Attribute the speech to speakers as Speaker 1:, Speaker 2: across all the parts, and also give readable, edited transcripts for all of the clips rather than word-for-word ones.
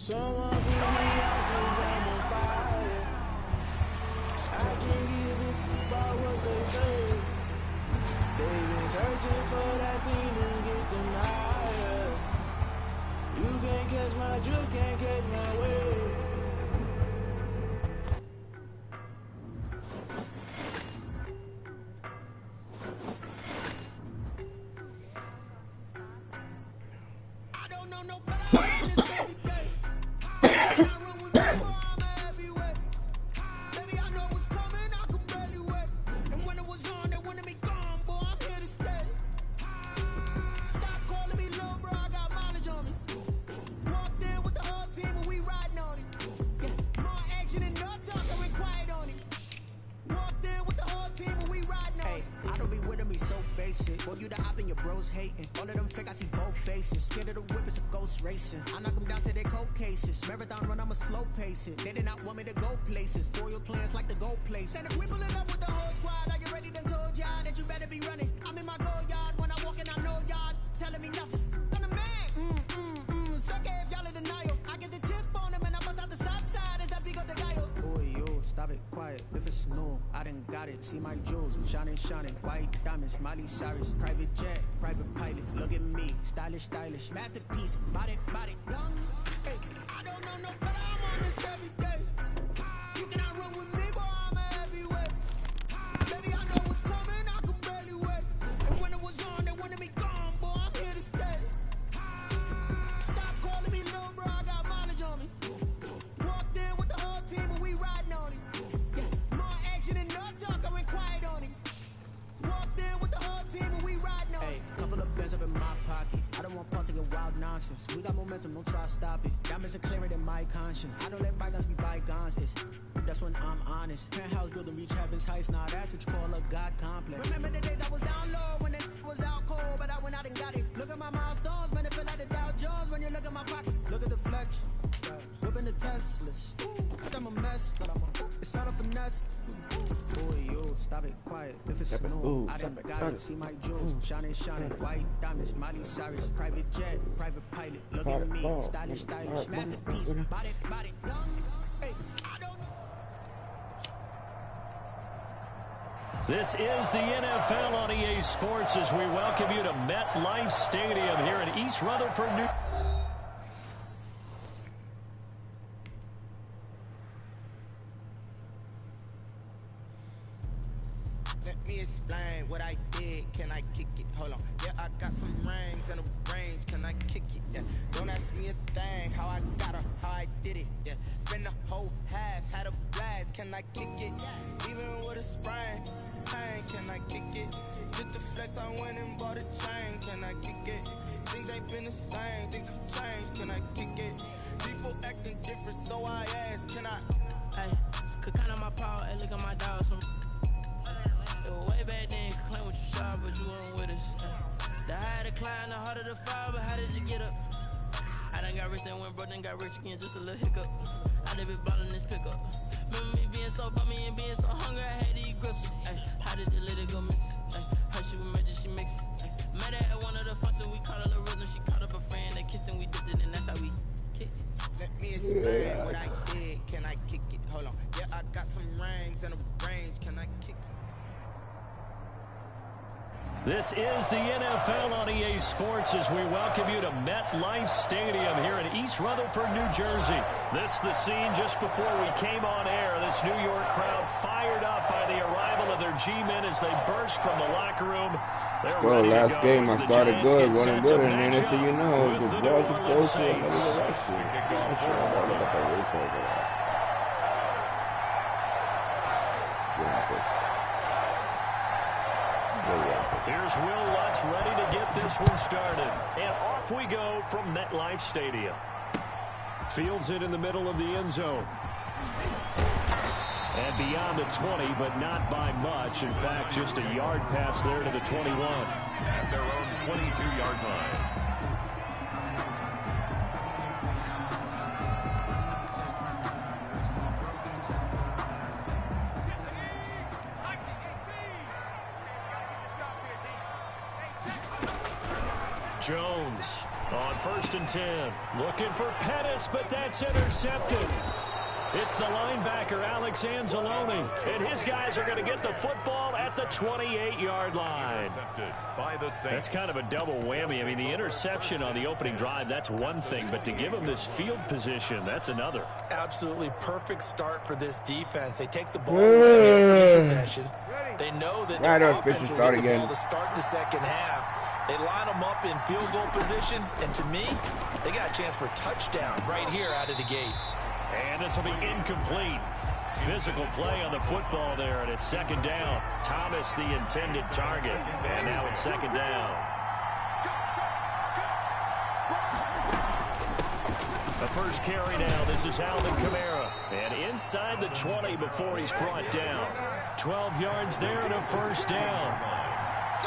Speaker 1: Someone put me out 'cause I'm on fire. I can't give a shit about what they say. They've been searching for that thing to get them higher. You can't catch my drift, can't catch my wave. I don't know nobody on this every day. I run with me, boy, I'm a heavyweight. Baby, I know what's coming, I could barely wait. And when it was on, they wanted me gone, boy, I'm here to stay. Stop calling me little bro, I got mileage on me. Walked in with the whole team and we riding on it. Yeah, more action and no talk, I went quiet on it. Walked in with the whole team and we riding on it.
Speaker 2: I don't be with me so basic. Boy, you the op and your bros hating. All of them fake, I see both faces. Scared of the whip, it's a ghost racing. I knock them down to their cold cases. Marathon run, I'ma slow pace it. They did not want me to go places. Foil plans like the go place. And if we pulling up with the whole squad, are you ready? Done told y'all that you better be running. I'm in my go yard. When I walk in, I know y'all telling me nothing. I'm the man. Suck it if y'all in denial. I get the chip on him and I bust out the south side as that big up the guy.
Speaker 3: Boy, yo, stop it, quiet. If it's new, I done got it. See my jewels, shining, shining. White diamonds, Miley Cyrus. Private jet, private pilot. Look at me, stylish, stylish. Masterpiece, body, body, done.
Speaker 1: Hey, I don't know nobody, I'm on this every day. You cannot run with me, boy, I'm a heavyweight. Baby, I know what's coming, I could barely wait. And when it was on, they wanted me gone, boy, I'm here to stay. Stop calling me little bro, I got mileage on me. Walked in with the whole team and we riding on it. Yeah, more action and no talk, I went quiet on it. Walked in with the whole team and we riding on it.
Speaker 3: Hey, couple of bands up in my pocket. I don't want pussy and wild nonsense. We got momentum, don't try to stop it. Diamonds are clearer than my conscience. I don't let bygones be bygones. That's when I'm honest. Penthouse building reach heaven's heights. Now that's what you call a God complex.
Speaker 2: Remember the days I was down low when it was out cold, but I went out and got it. Look at my milestones, man, it feel like the Dow Jones when you look at my pocket.
Speaker 3: Look at the flex. Whipping the Teslas. I'm a mess, but it's all a finesse. Boy, yo, stop it, quiet. If it's new, I done got it. See my jewels, shining, shining. White diamonds, Miley Cyrus. Private jet, private pilot. Look at me, stylish, stylish. Masterpiece, body, body, done. Hey, I don't know.
Speaker 4: This is the NFL on EA Sports as we welcome you to MetLife Stadium here in East Rutherford, New York.
Speaker 1: Let me explain what I did. Can I kick it? Hold on. Yeah, I got some rings and a range. Can I kick it? Yeah. Don't ask me a thing. How I got her, how I did it. Yeah. Spend the whole half, had a blast. Can I kick it? Even with a sprain. Pain, can I kick it? Just to flex, I went and bought a chain. Can I kick it? Things ain't been the same. Things have changed. Can I kick it? People acting different, so I ask. Can I?
Speaker 5: Hey, could count on my power and look at my dogs from. It was way back then, could claim what you saw, but you weren't with us. The higher the climb, the harder the fall, but how did you get up? I done got rich, then went broke, then got rich again, just a little hiccup. I done been ballin' this pickup. Remember me being so bummy and being so hungry, I had to eat gristle. Ay, how did the lady go miss? Ay, her she was magic, she mixed. Met her at one of the functions, we caught a little rhythm, she caught up a friend, they kissed and we dipped it, and that's how we kicked it.
Speaker 1: Let me explain what I did. Can I kick it? Hold on. Yeah, I got some rings and a range. Can I kick it?
Speaker 4: This is the NFL on EA Sports as we welcome you to MetLife Stadium here in East Rutherford, New Jersey. This is the scene just before we came on air. This New York crowd fired up by the arrival of their G-men as they burst from the locker room.
Speaker 6: Well, last game I started good, running good, and then next thing you know, the ball just goes to another direction. I'm sure I'm going to look at the replay for that.
Speaker 4: Here's Will Lutz ready to get this one started. And off we go from MetLife Stadium. Fields it in the middle of the end zone. And beyond the 20, but not by much. In fact, just a yard pass there to the 21.
Speaker 7: At their own 22-yard line.
Speaker 4: Jones On 1st and 10. Looking for Pettis, but that's intercepted. It's the linebacker, Alex Anzalone, and his guys are going to get the football at the 28-yard line. That's kind of a double whammy. I mean, the interception on the opening drive, that's one thing, but to give them this field position, that's another.
Speaker 8: Absolutely perfect start for this defense. They take the ball away in possession. They know that their offense will get the ball to start the second half. They line them up in field goal position, and to me, they got a chance for a touchdown right here out of the gate.
Speaker 4: And this will be incomplete. Physical play on the football there, and it's 2nd down. Thomas the intended target, and now it's 2nd down. The first carry now. This is Alvin Kamara. And inside the 20 before he's brought down. 12 yards there and a 1st down.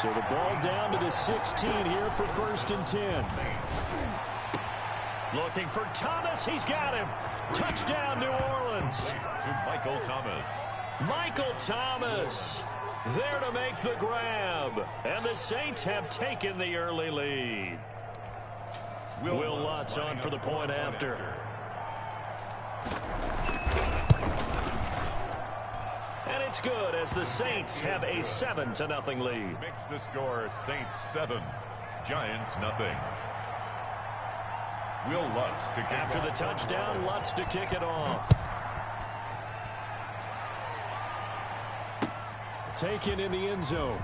Speaker 4: So the ball down to the 16 here for 1st and 10. Looking for Thomas. He's got him. Touchdown, New Orleans.
Speaker 7: Michael Thomas.
Speaker 4: Michael Thomas there to make the grab. And the Saints have taken the early lead. Will Lutz on for the point after. And it's good as the Saints have a 7-0 lead.
Speaker 7: Makes the score Saints 7, Giants nothing. Will Lutz to kick
Speaker 4: after the touchdown, Lutz to kick it off. Taken in the end zone.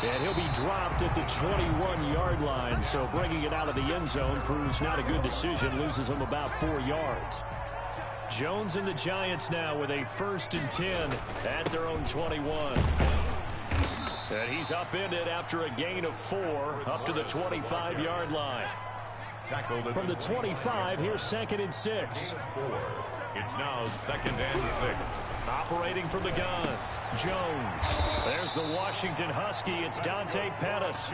Speaker 4: And he'll be dropped at the 21-yard line, so bringing it out of the end zone proves not a good decision, loses him about 4 yards. Jones and the Giants now with a 1st and 10 at their own 21. And he's upended after a gain of 4 up to the 25-yard line. From the 25, here's 2nd and 6.
Speaker 7: It's now 2nd and 6.
Speaker 4: Operating from the gun, Jones. There's the Washington Husky. It's Dante Pettis.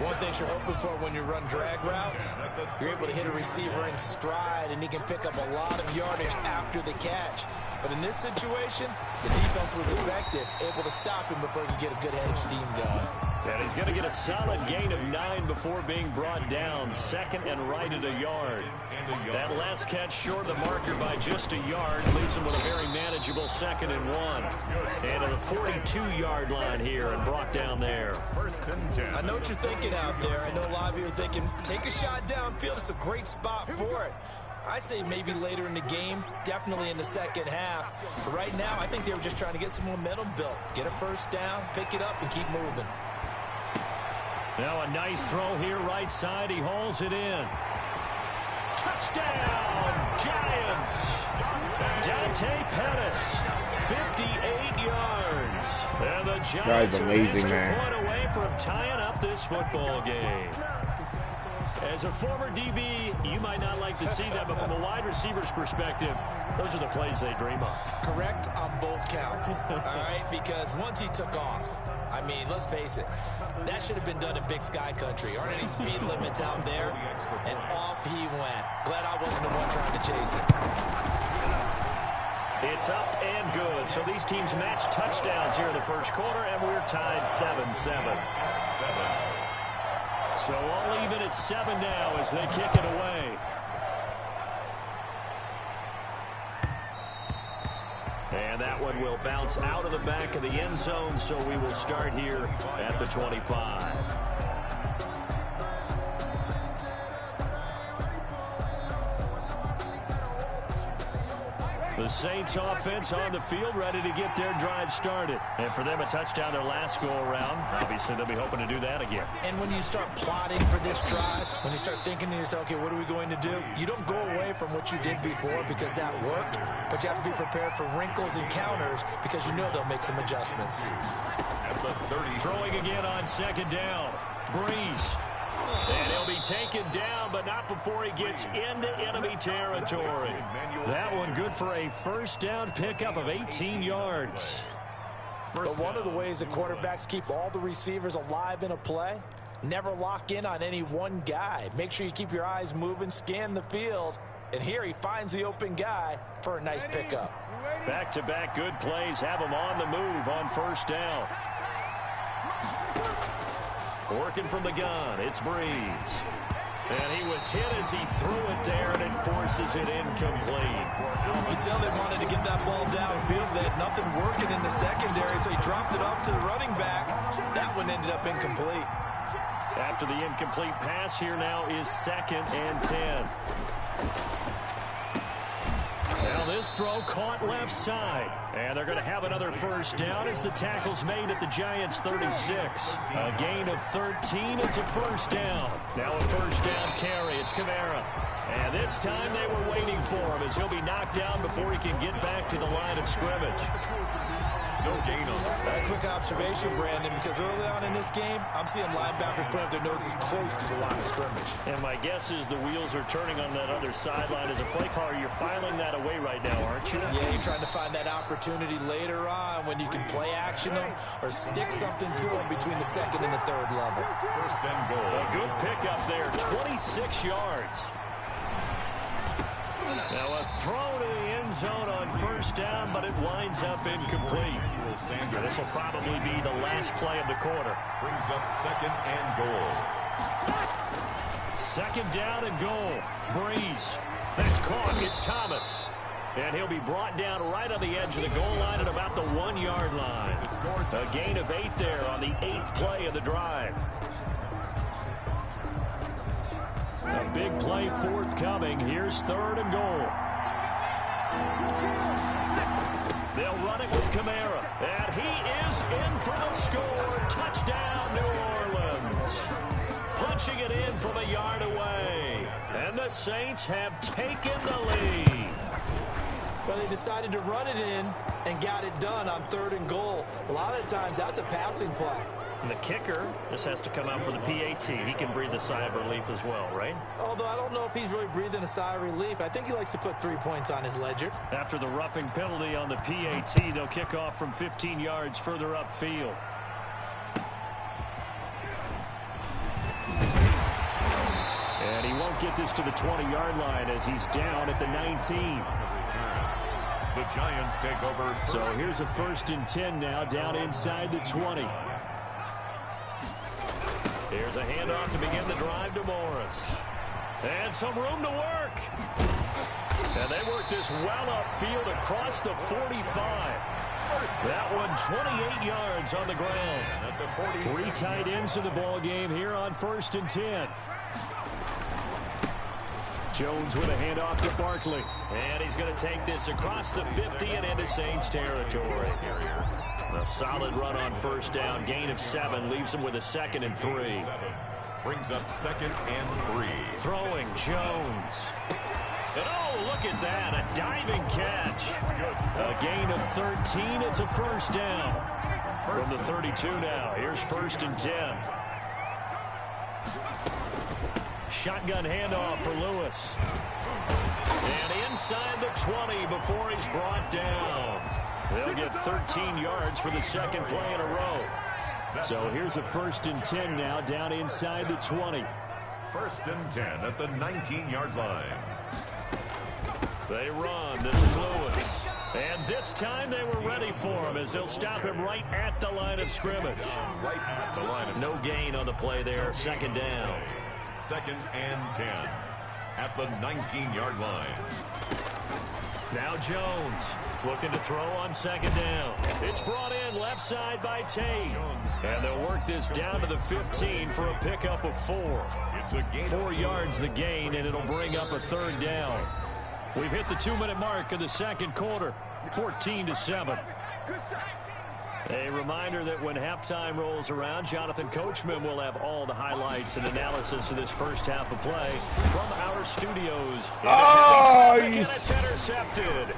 Speaker 8: One thing you're hoping for when you run drag routes, you're able to hit a receiver in stride, and he can pick up a lot of yardage after the catch. But in this situation, the defense was effective, able to stop him before he could get a good head of steam going.
Speaker 4: And he's going to get a solid gain of 9 before being brought down. 2nd and right at a yard. That last catch short of the marker by just a yard leaves him with a very manageable 2nd and 1. And at the 42-yard line here and brought down there.
Speaker 7: 1st and 10.
Speaker 8: I know what you're thinking out there. I know a lot of you are thinking, take a shot downfield. It's a great spot for it. I'd say maybe later in the game, definitely in the second half. But right now, I think they were just trying to get some momentum built. Get a 1st down, pick it up, and keep moving.
Speaker 4: Now a nice throw here, right side. He hauls it in. Touchdown, Giants. Dante Pettis, 58 yards. And the Giants are an extra point away from tying up this football game. As a former DB, you might not like to see that, but from a wide receiver's perspective, those are the plays they dream of.
Speaker 8: Correct on both counts, all right? Because once he took off, I mean, let's face it, that should have been done in Big Sky Country. Aren't any speed limits out there? And off he went. Glad I wasn't the one trying to chase it.
Speaker 4: It's up and good. So these teams match touchdowns here in the first quarter, and we're tied 7-7. So all even at 7 now as they kick it away. And that one will bounce out of the back of the end zone, so we will start here at the 25. The Saints offense on the field, ready to get their drive started. And for them, a touchdown their last go-around. Obviously, they'll be hoping to do that again.
Speaker 8: And when you start plotting for this drive, when you start thinking to yourself, okay, what are we going to do? You don't go away from what you did before because that worked, but you have to be prepared for wrinkles and counters because you know they'll make some adjustments.
Speaker 7: At the 30.
Speaker 4: Throwing again on 2nd down. Breeze. And he'll be taken down, but not before he gets into enemy territory. That one good for a 1st down pickup of 18 yards.
Speaker 8: But one of the ways that quarterbacks keep all the receivers alive in a play, never lock in on any one guy. Make sure you keep your eyes moving, scan the field. And here he finds the open guy for a nice pickup.
Speaker 4: Back-to-back good plays have him on the move on 1st down. Working from the gun, it's Breeze. And he was hit as he threw it there, and it forces it incomplete.
Speaker 8: You can tell they wanted to get that ball downfield. They had nothing working in the secondary, so he dropped it off to the running back. That one ended up incomplete.
Speaker 4: After the incomplete pass, here now is 2nd and 10. Now this throw caught left side. And they're going to have another first down as the tackle's made at the Giants' 36. A gain of 13. It's a first down. Now a first down carry. It's Kamara. And this time they were waiting for him as he'll be knocked down before he can get back to the line of scrimmage.
Speaker 7: No gain on that.
Speaker 8: A quick observation, Brandon, because early on in this game, I'm seeing linebackers put up their noses close to the line of scrimmage.
Speaker 4: And my guess is the wheels are turning on that other sideline. As a play caller, you're filing that away right now, aren't you?
Speaker 8: Yeah, you're trying to find that opportunity later on when you can play action them or stick something to them between the 2nd and the 3rd level.
Speaker 7: First and goal.
Speaker 4: A good pickup there, 26 yards. Now a throw to the end zone on first down, but it winds up incomplete. This will probably be the last play of the quarter.
Speaker 7: Brings up 2nd and goal.
Speaker 4: 2nd down and goal. Breeze. That's caught. It's Thomas. And he'll be brought down right on the edge of the goal line at about the 1-yard line. A gain of 8 there on the 8th play of the drive. A big play forthcoming. Here's 3rd and goal. They'll run it with Kamara. And he is in for the score. Touchdown, New Orleans. Punching it in from a yard away. And the Saints have taken the lead.
Speaker 8: Well, they decided to run it in and got it done on 3rd and goal. A lot of times, that's a passing play.
Speaker 4: And the kicker, this has to come out for the PAT. He can breathe a sigh of relief as well, right?
Speaker 8: Although I don't know if he's really breathing a sigh of relief. I think he likes to put 3 points on his ledger.
Speaker 4: After the roughing penalty on the PAT, they'll kick off from 15 yards further upfield. And he won't get this to the 20-yard line as he's down at the 19.
Speaker 7: The Giants take over.
Speaker 4: So here's a 1st and 10 now, down inside the 20. Here's a handoff to begin the drive to Morris. And some room to work. And they work this well upfield across the 45. That one 28 yards on the ground. 3 tight ends in the ball game here on 1st and 10. Jones with a handoff to Barkley. And he's going to take this across the 50 and into Saints territory. A solid run on first down. Gain of 7 leaves him with a 2nd and 3.
Speaker 7: Brings up 2nd and 3.
Speaker 4: Throwing Jones. And oh, look at that. A diving catch. A gain of 13. It's a first down. From the 32 now. Here's 1st and 10. Shotgun handoff for Lewis. And inside the 20 before he's brought down. They'll get 13 yards for the 2nd play in a row. So here's a 1st and 10 now, down inside the 20.
Speaker 7: 1st and 10 at the 19-yard line.
Speaker 4: They run. This is Lewis. And this time they were ready for him as they'll stop him right at the line of scrimmage.
Speaker 7: Right at the line of
Speaker 4: no gain on the play there. 2nd down.
Speaker 7: 2nd and 10 at the 19-yard line.
Speaker 4: Now Jones looking to throw on 2nd down. It's brought in left side by Tate. And they'll work this down to the 15 for a pickup of 4.
Speaker 7: It's a gain
Speaker 4: 4 yards the gain, and it'll bring up a 3rd down. We've hit the 2-minute mark of the 2nd quarter, 14-7. A reminder that when halftime rolls around, Jonathan Coachman will have all the highlights and analysis of this first half of play from our studios. And it's intercepted.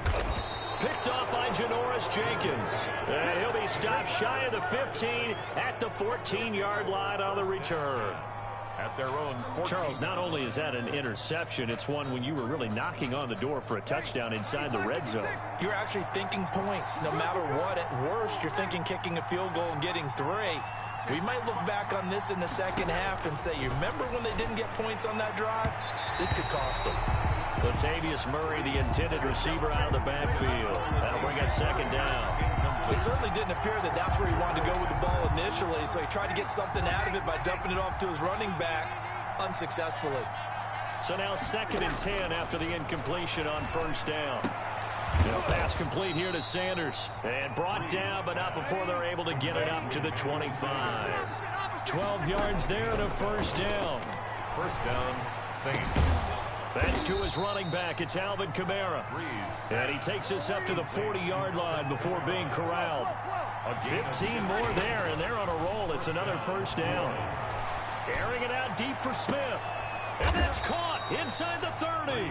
Speaker 4: Picked off by Janoris Jenkins. And he'll be stopped shy of the 15 at the 14-yard line on the return.
Speaker 7: At their own 14.
Speaker 4: Charles, not only is that an interception, it's one when you were really knocking on the door for a touchdown inside the red zone.
Speaker 8: You're actually thinking points no matter what. At worst, you're thinking kicking a field goal and getting 3. We might look back on this in the second half and say, you remember when they didn't get points on that drive? This could cost them.
Speaker 4: Latavius Murray, the intended receiver, out of the backfield. That'll bring up 2nd down.
Speaker 8: It certainly didn't appear that that's where he wanted to go with the ball initially, so he tried to get something out of it by dumping it off to his running back unsuccessfully.
Speaker 4: So now 2nd and 10 after the incompletion on first down. Pass complete here to Sanders. And brought down, but not before they're able to get it up to the 25. 12 yards there and a first down.
Speaker 7: First down, Saints.
Speaker 4: That's to his running back. It's Alvin Kamara. And he takes us up to the 40-yard line before being corralled. 15 more there, and they're on a roll. It's another first down. Airing it out deep for Smith. And that's caught inside the 30.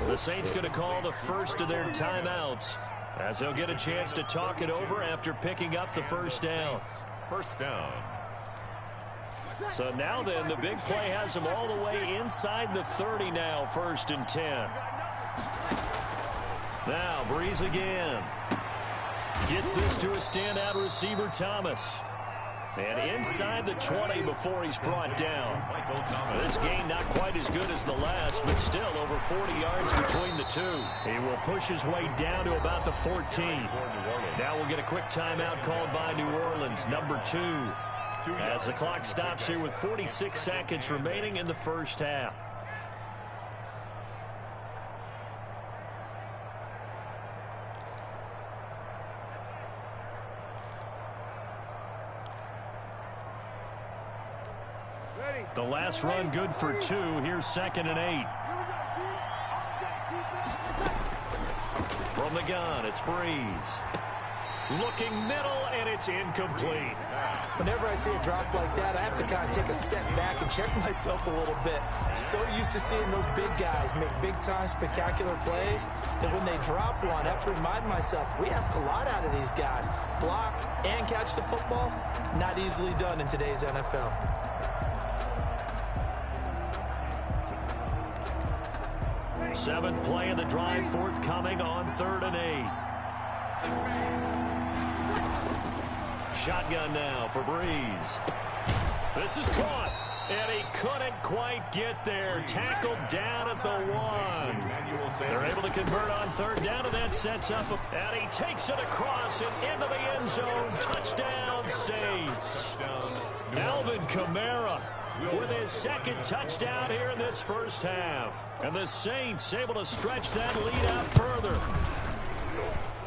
Speaker 4: The Saints going to call the first of their timeouts as they'll get a chance to talk it over after picking up the first down.
Speaker 7: First down.
Speaker 4: So now then, the big play has them all the way inside the 30 now, 1st and 10. Now, Breeze again. Gets this to a standout receiver, Thomas. And inside the 20 before he's brought down. This gain not quite as good as the last, but still over 40 yards between the two. He will push his way down to about the 14. Now we'll get a quick timeout called by New Orleans, number 2. As the clock stops here with 46 seconds remaining in the first half. The last run good for 2. Here's 2nd and 8. From the gun, it's Breeze. Looking middle, and it's incomplete.
Speaker 8: Whenever I see a drop like that, I have to kind of take a step back and check myself a little bit. So used to seeing those big guys make big-time spectacular plays that when they drop one, I have to remind myself, we ask a lot out of these guys. Block and catch the football, not easily done in today's NFL.
Speaker 4: Seventh play of the drive forthcoming on 3rd and 8. Shotgun now for Breeze. This is caught, and he couldn't quite get there. Tackled down at the 1. They're able to convert on 3rd down, and that sets up. And he takes it across and into the end zone. Touchdown, Saints. Alvin Kamara with his 2nd touchdown here in this first half. And the Saints able to stretch that lead out further.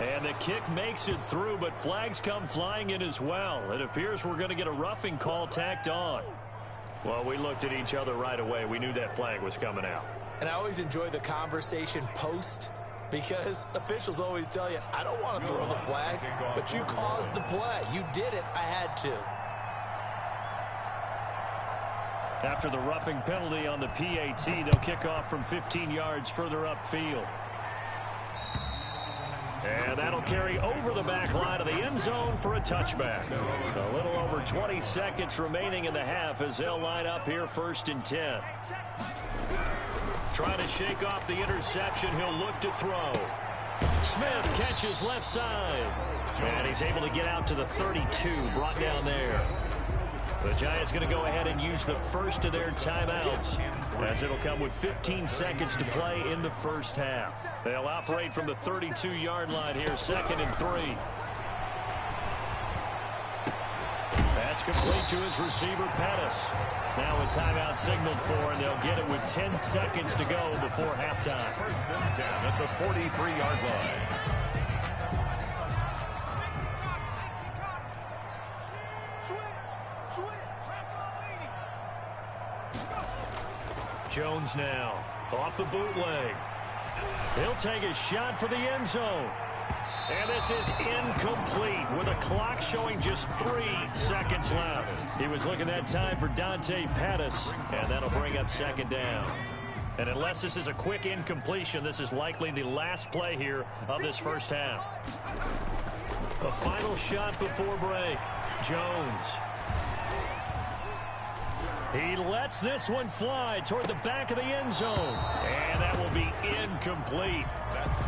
Speaker 4: And the kick makes it through, but flags come flying in as well. It appears we're going to get a roughing call tacked on. Well, we looked at each other right away. We knew that flag was coming out.
Speaker 8: And I always enjoy the conversation post, because officials always tell you, I don't want to throw the flag, but you caused the play. You did it. I had to.
Speaker 4: After the roughing penalty on the PAT, they'll kick off from 15 yards further upfield. And that'll carry over the back line of the end zone for a touchback. A little over 20 seconds remaining in the half as they'll line up here 1st and 10. Trying to shake off the interception. He'll look to throw. Smith catches left side. And he's able to get out to the 32, brought down there. The Giants going to go ahead and use the first of their timeouts, as it'll come with 15 seconds to play in the first half. They'll operate from the 32-yard line here, 2nd and 3. That's complete to his receiver, Pettis. Now a timeout signaled for, and they'll get it with 10 seconds to go before halftime.
Speaker 7: 1st and 10 at the 43-yard line.
Speaker 4: Jones now off the bootleg. He'll take a shot for the end zone. And this is incomplete with a clock showing just 3 seconds left. He was looking that time for Dante Pettis, and that'll bring up 2nd down. And unless this is a quick incompletion, this is likely the last play here of this first half. A final shot before break. Jones. He lets this one fly toward the back of the end zone. And that will be incomplete.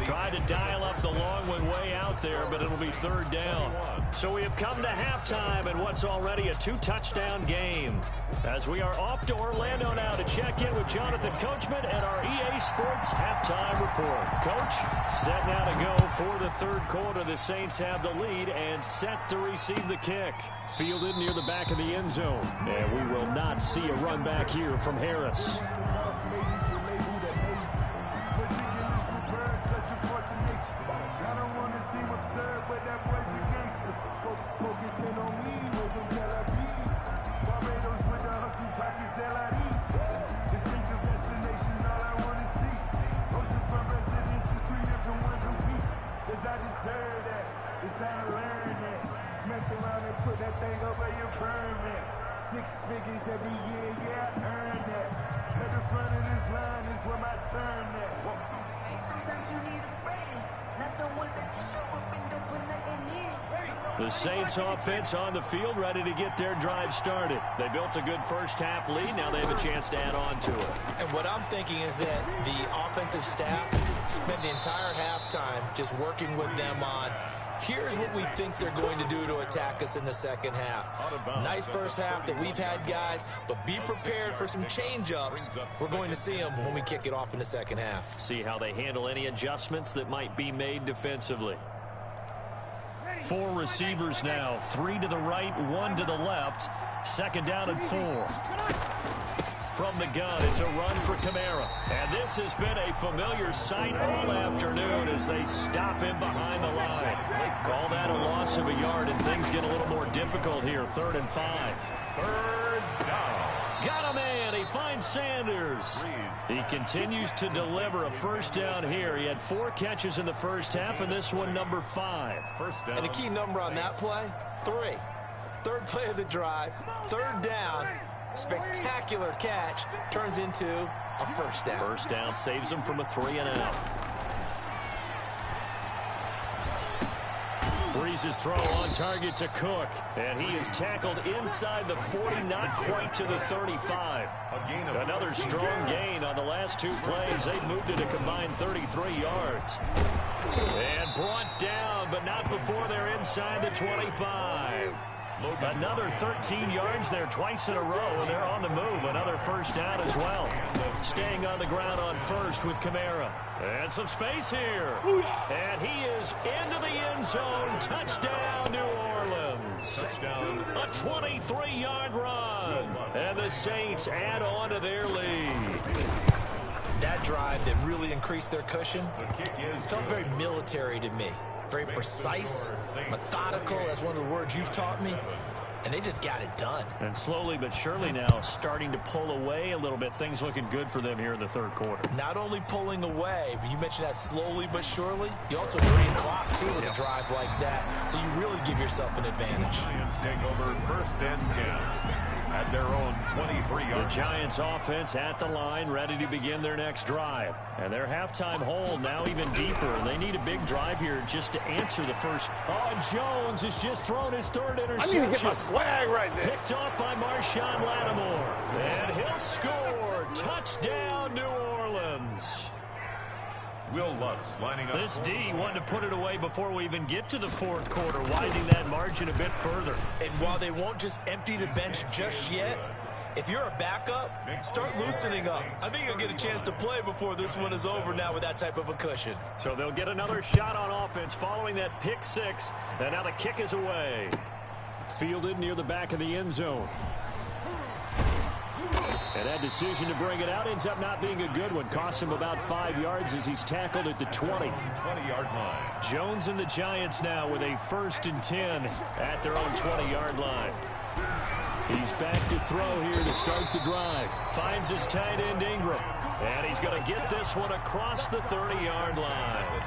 Speaker 4: Tried to dial up the long one way out there, but it'll be third down. So we have come to halftime in what's already a 2-touchdown game. As we are off to Orlando now to check in with Jonathan Coachman and our EA Sports halftime report. Coach, set now to go for the third quarter. The Saints have the lead and set to receive the kick. Fielded near the back of the end zone. And we will not see a run back here from Harris.
Speaker 9: Every year, yeah, I earned that. At the front of this line is where my turn at. Hey, sometimes you need a friend, not the ones that just show up and don't put nothing in.
Speaker 4: The Saints offense on the field, ready to get their drive started. They built a good first half lead. Now they have a chance to add on to it.
Speaker 8: And what I'm thinking is that the offensive staff spent the entire halftime just working with them on here's what we think they're going to do to attack us in the second half. Nice first half that we've had, guys, but be prepared for some change-ups. We're going to see them when we kick it off in the second half.
Speaker 4: See how they handle any adjustments that might be made defensively. 4 receivers now, 3 to the right, 1 to the left. Second down and 4. From the gun, it's a run for Kamara. And this has been a familiar sight all afternoon as they stop him behind the line. Call that a loss of a yard, and things get a little more difficult here. 3rd and 5.
Speaker 7: Third down.
Speaker 4: Got a man. He finds Sanders. He continues to deliver a first down here. He had 4 catches in the first half, and this one number 5.
Speaker 7: First down.
Speaker 8: And the key number on that play, 3. Third play of the drive, 3rd down. Spectacular catch turns into a first down.
Speaker 4: First down saves him from a 3-and-out. Breeze's throw on target to Cook. And he is tackled inside the 40, not quite to the 35. Another strong gain on the last 2 plays. They've moved it a combined 33 yards. And brought down, but not before they're inside the 25. Another 13 yards there twice in a row, and they're on the move. Another first down as well. Staying on the ground on first with Kamara. And some space here. And he is into the end zone. Touchdown, New Orleans.
Speaker 7: Touchdown.
Speaker 4: A 23-yard run. And the Saints add on to their lead.
Speaker 8: That drive that really increased their cushion felt very military to me. Very precise, methodical. That's one of the words you've taught me. And they just got it done.
Speaker 4: And slowly but surely now starting to pull away a little bit. Things looking good for them here in the third quarter.
Speaker 8: Not only pulling away, but you mentioned that slowly but surely. You also drain clock, too, with a drive like that. So you really give yourself an advantage.
Speaker 7: Lions take over 1st and 10. At their own 23-yard.
Speaker 4: The Giants offense at the line, ready to begin their next drive. And their halftime hold now even deeper. They need a big drive here just to answer the first. Oh, Jones has just thrown his 3rd interception.
Speaker 10: I need to get my swag right there.
Speaker 4: Picked off by Marshawn Lattimore. And he'll score. Touchdown, New Orleans.
Speaker 7: Will Lutz lining up.
Speaker 4: This D wanted to put it away before we even get to the 4th quarter, widening that margin a bit further.
Speaker 8: And while they won't just empty the bench just yet, if you're a backup, start loosening up. I think you'll get a chance to play before this one is over now with that type of a cushion.
Speaker 4: So they'll get another shot on offense following that pick 6, and now the kick is away. Fielded near the back of the end zone. And that decision to bring it out ends up not being a good one. Costs him about 5 yards as he's tackled at the 20.
Speaker 7: 20-yard line.
Speaker 4: Jones and the Giants now with a 1st and 10 at their own 20-yard line. He's back to throw here to start the drive. Finds his tight end Ingram. And he's going to get this one across the 30-yard line.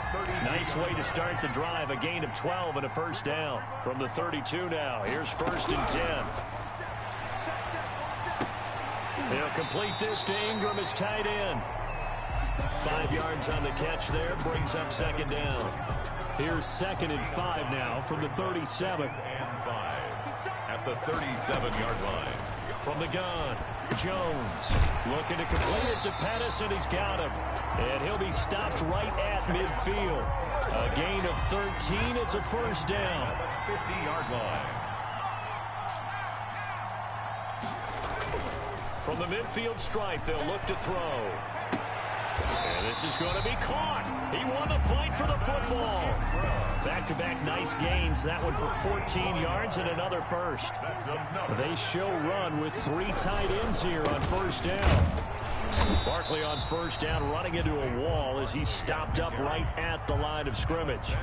Speaker 4: Nice way to start the drive. A gain of 12 and a first down. From the 32 now. Here's 1st and 10. He'll complete this to Ingram as tight end. 5 yards on the catch there. Brings up 2nd down. Here's 2nd and 5 now from the 37.
Speaker 7: And 5 at the 37-yard line.
Speaker 4: From the gun, Jones looking to complete it to Pettis, and he's got him. And he'll be stopped right at midfield. A gain of 13. It's a first down.
Speaker 7: 50-yard line.
Speaker 4: From the midfield stripe, they'll look to throw. And this is going to be caught. He won the fight for the football. Back-to-back nice gains. That one for 14 yards and another first. They show run with 3 tight ends here on first down. Barkley on first down running into a wall as he stopped up right at the line of scrimmage.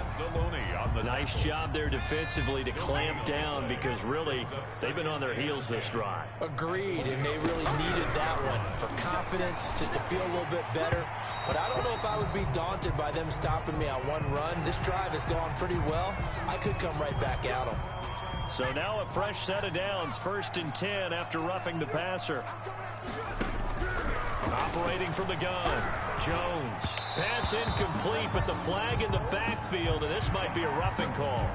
Speaker 4: Nice job there defensively to clamp down because really they've been on their heels this drive.
Speaker 8: Agreed, and they really needed that one for confidence, just to feel a little bit better. But I don't know if I would be daunted by them stopping me on one run. This drive has gone pretty well. I could come right back at them.
Speaker 4: So now a fresh set of downs, 1st and 10 after roughing the passer. Operating from the gun, Jones. Pass incomplete, but the flag in the backfield, and this might be a roughing call.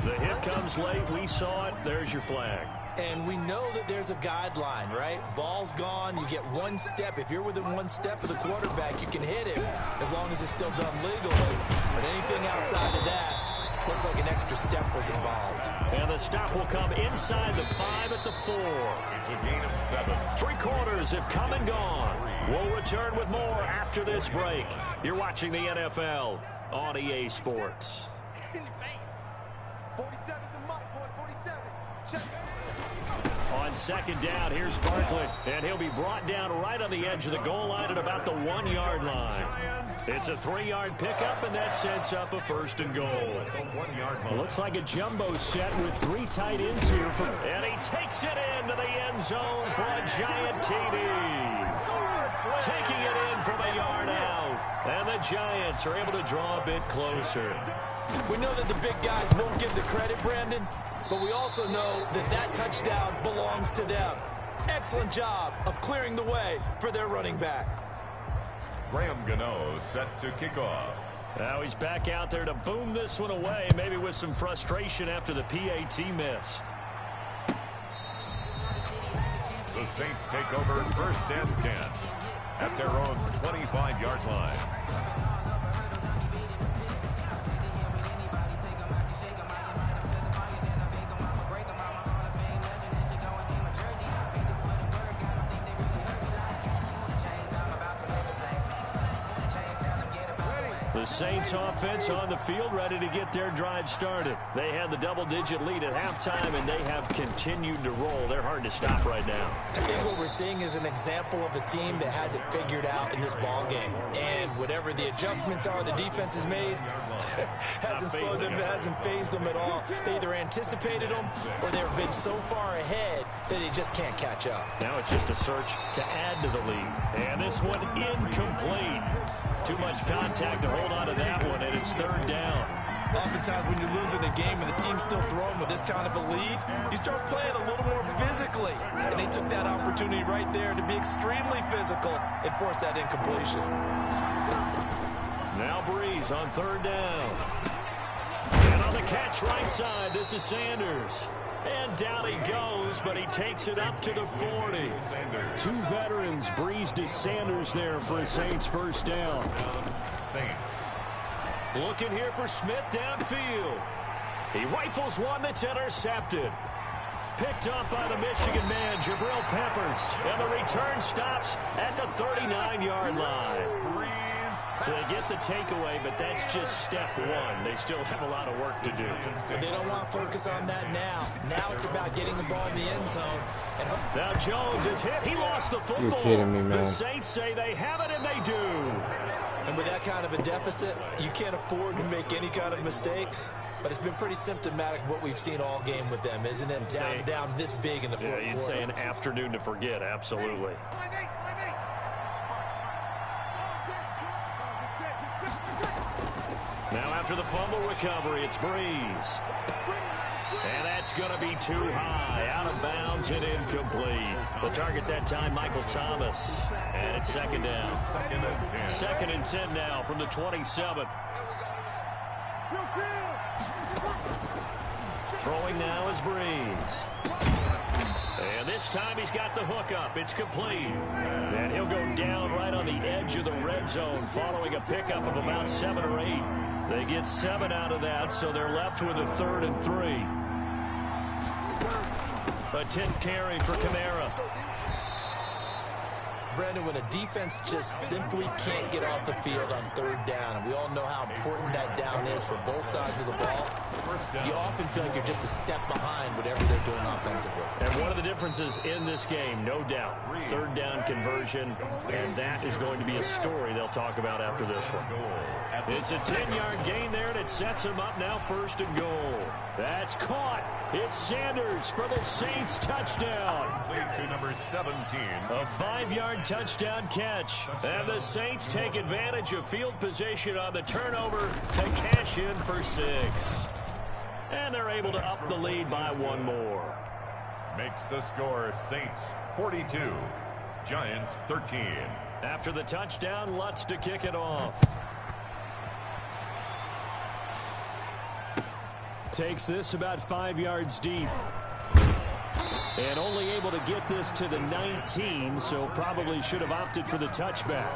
Speaker 4: The hit comes late. We saw it. There's your flag.
Speaker 8: And we know that there's a guideline, right? Ball's gone. You get 1 step. If you're within 1 step of the quarterback, you can hit him as long as it's still done legally. But anything outside of that, looks like an extra step was involved.
Speaker 4: And the stop will come inside the 5 at the 4.
Speaker 7: It's a gain of 7.
Speaker 4: 3 quarters have come and gone. We'll return with more after this break. You're watching the NFL on EA Sports.
Speaker 9: 47's the mic, boys. 47. Check.
Speaker 4: On second down, here's Barkley, and he'll be brought down right on the edge of the goal line at about the 1-yard line. It's a 3-yard pickup, and that sets up a 1st and goal. Looks like a jumbo set with 3 tight ends here. And he takes it into the end zone for a giant TD. Taking it in from a yard out. And the Giants are able to draw a bit closer.
Speaker 8: We know that the big guys won't give the credit, Brandon, but we also know that that touchdown belongs to them. Excellent job of clearing the way for their running back.
Speaker 7: Graham Gano set to kick off.
Speaker 4: Now he's back out there to boom this one away, maybe with some frustration after the PAT miss.
Speaker 7: The Saints take over 1st and 10 at their own 25-yard line.
Speaker 4: The Saints offense on the field ready to get their drive started. They had the double-digit lead at halftime, and they have continued to roll. They're hard to stop right now.
Speaker 8: I think what we're seeing is an example of a team that has it figured out in this ball game. And whatever the adjustments are the defense has made, hasn't slowed them, hasn't phased them at all. They either anticipated them or they've been so far ahead that they just can't catch up.
Speaker 4: Now it's just a search to add to the lead. And this one incomplete. Too much contact to hold on to that one, and it's 3rd down.
Speaker 8: Oftentimes when you're losing a game and the team's still throwing with this kind of a lead, you start playing a little more physically. And they took that opportunity right there to be extremely physical and force that incompletion.
Speaker 4: Now Breeze on 3rd down. And on the catch right side, this is Sanders. And down he goes, but he takes it up to the 40. 2 veterans, Breeze to Sanders there for a Saints 1st down.
Speaker 7: Saints.
Speaker 4: Looking here for Smith downfield. He rifles one that's intercepted. Picked up by the Michigan man, Jabril Peppers. And the return stops at the 39-yard line. So they get the takeaway, but that's just step 1. They still have a lot of work to do.
Speaker 8: But they don't want to focus on that now. Now it's about getting the ball in the end zone. And
Speaker 4: now Jones is hit. He lost the football.
Speaker 6: You're kidding me, man.
Speaker 4: The Saints say they have it, and they do.
Speaker 8: And with that kind of a deficit, you can't afford to make any kind of mistakes. But it's been pretty symptomatic of what we've seen all game with them, isn't it? Down this big in the fourth quarter.
Speaker 4: You'd say an afternoon to forget, absolutely. Now after the fumble recovery, it's Breeze. And that's going to be too high. Out of bounds and incomplete. The target that time, Michael Thomas. And it's 2nd down. 2nd and 10 now from the 27. Throwing now is Breeze. And this This time he's got the hook up. It's complete. And he'll go down right on the edge of the red zone following a pickup of about 7 or 8. They get 7 out of that, so they're left with a 3rd and 3. A 10th carry for Kamara.
Speaker 8: Brandon, when a defense just simply can't get off the field on 3rd down, and we all know how important that down is for both sides of the ball, you often feel like you're just a step behind whatever they're doing offensively.
Speaker 4: And one of the differences in this game, no doubt, 3rd down conversion, and that is going to be a story they'll talk about after this one. It's a 10-yard gain there, and it sets them up now 1st and goal. That's caught. It's Sanders for the Saints touchdown.
Speaker 7: To number 17.
Speaker 4: A 5-yard touchdown catch. And the Saints take advantage of field position on the turnover to cash in for 6. And they're able to up the lead by 1 more.
Speaker 7: Makes the score Saints 42, Giants 13.
Speaker 4: After the touchdown, Lutz to kick it off. Takes this about 5 yards deep. And only able to get this to the 19, so probably should have opted for the touchback.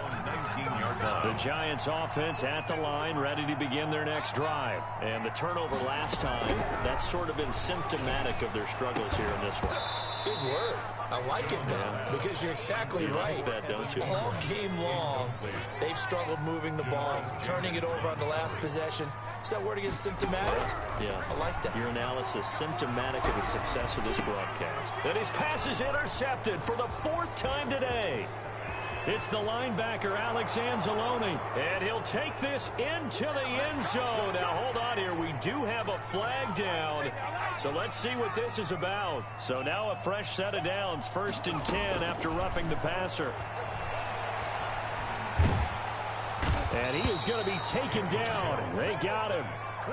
Speaker 4: The Giants offense at the line, ready to begin their next drive. And the turnover last time, that's sort of been symptomatic of their struggles here in this one.
Speaker 8: Big word. I like it now because you're exactly right.
Speaker 4: Like that, don't you?
Speaker 8: All game long, they've struggled moving the ball, turning it over on the last possession. Is that word again, symptomatic?
Speaker 4: Yeah.
Speaker 8: I like that.
Speaker 4: Your analysis, symptomatic of the success of this broadcast. And his pass is intercepted for the 4th time today. It's the linebacker, Alex Anzalone, and he'll take this into the end zone. Now, hold on here. We do have a flag down, so let's see what this is about. So now a fresh set of downs, 1st and 10 after roughing the passer. And he is going to be taken down. They got him,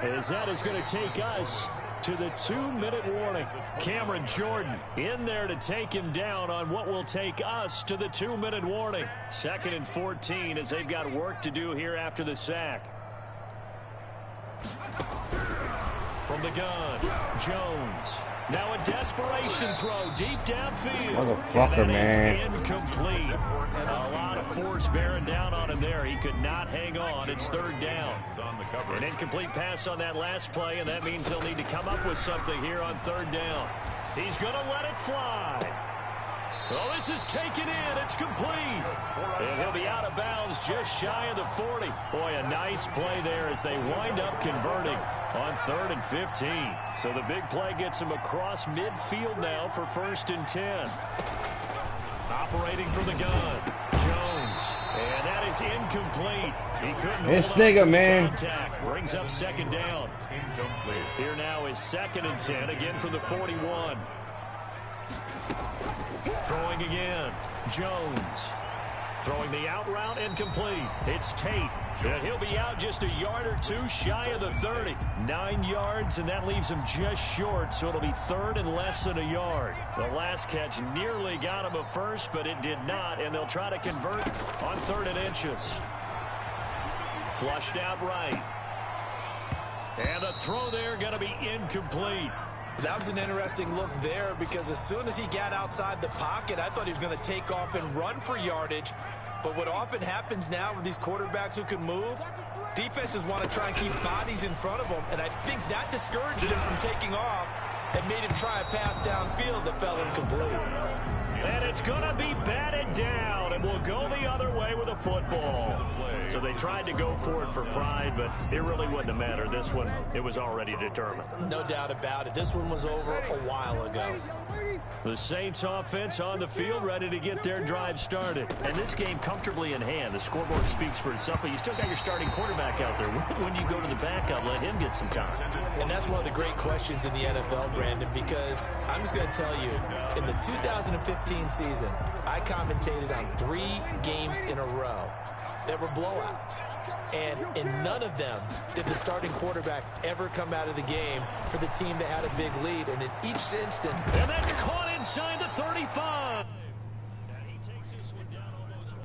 Speaker 4: as that is going to take us to the 2-minute warning. Cameron Jordan in there to take him down on what will take us to the 2-minute warning. 2nd and 14 as they've got work to do here after the sack. From the gun, Jones. Now a desperation throw deep downfield.
Speaker 6: Motherfucker, man.
Speaker 4: Incomplete. A lot of force bearing down on him there. He could not hang on. It's 3rd down. An incomplete pass on that last play, and that means he'll need to come up with something here on 3rd down. He's going to let it fly. Well, this is taken in. It's complete. And he'll be out of bounds just shy of the 40. Boy, a nice play there as they wind up converting on 3rd and 15. So the big play gets him across midfield now for 1st and 10. Operating from the gun, Jones. And that is incomplete. He couldn't
Speaker 6: this
Speaker 4: hold on
Speaker 6: nigga,
Speaker 4: to
Speaker 6: man.
Speaker 4: contact. Brings up 2nd down.
Speaker 7: Incomplete.
Speaker 4: Here now is 2nd and 10, again from the 41. Throwing again, Jones. Throwing the out route, incomplete. It's Tate. And he'll be out just a yard or 2 shy of the 30. 9 yards, and that leaves him just short, so it'll be 3rd and less than a yard. The last catch nearly got him a first, but it did not, and they'll try to convert on 3rd and inches. Flushed out right. And the throw there going to be incomplete.
Speaker 8: That was an interesting look there because as soon as he got outside the pocket, I thought he was going to take off and run for yardage. But what often happens now with these quarterbacks who can move, defenses want to try and keep bodies in front of them. And I think that discouraged him from taking off and made him try a pass downfield that fell incomplete.
Speaker 4: And it's going to be batted down, and we'll go the other way with a football. So they tried to go for it for pride, but it really wouldn't have mattered. This one, it was already determined.
Speaker 8: No doubt about it. This one was over a while ago.
Speaker 4: The Saints offense on the field, ready to get their drive started. And this game comfortably in hand. The scoreboard speaks for itself, but you still got your starting quarterback out there. When you go to the backup, let him get some time.
Speaker 8: And that's one of the great questions in the NFL, Brandon, because I'm just going to tell you, in the 2015 season, I commentated on 3 games in a row that were blowouts. And in none of them did the starting quarterback ever come out of the game for the team that had a big lead. And in each instant...
Speaker 4: And that's caught inside the 30.